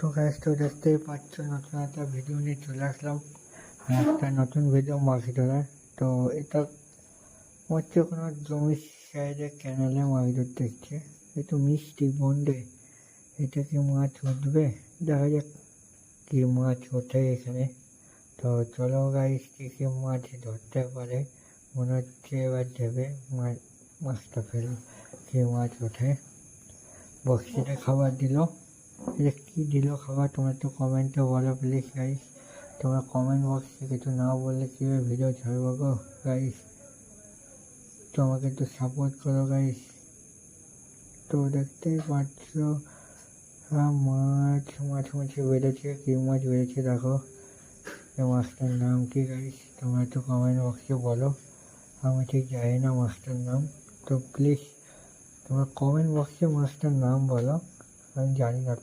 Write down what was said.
তো গাইস, তো দেখতেই পাচ্ছ নতুন একটা ভিডিও নিয়ে চলে আসলাম। একটা নতুন ভিডিও মাছ ধরার। তো এটা হচ্ছে কোনো জমির সাইডে ক্যানেলে মাছ ধরতে এসছে। একটু মিষ্টি বন্ডে এটা কি মাছ উঠবে, দেখা যাক কি মাছ ওঠে এখানে। তো চলো গাইস, কি কি মাছ ধরতে পারে। মনে হচ্ছে এবার দেবে মাছটা ফেলে কি মাছ ওঠে। বক্সিতে খাবার দিল, এটা কী দিল খাবার তোমরা তো কমেন্টে বলো প্লিজ গাইস। তোমরা কমেন্ট বক্সে কিছু না বললে কীভাবে ভিডিও ছাড়বো গো গাইস। তো আমাকে একটু সাপোর্ট করো গাইস। তো দেখতেই পাচ্ছ মাছ বেড়েছে, কী মাছ বেড়েছে দেখো। এই মাছটার নাম কি গাইস, তোমরা একটু কমেন্ট বক্সে বলো। আমি ঠিক জানি না মাছটার নাম, তো প্লিজ তোমরা কমেন্ট বক্সে মাছটার নাম বলো, আমি জানি না।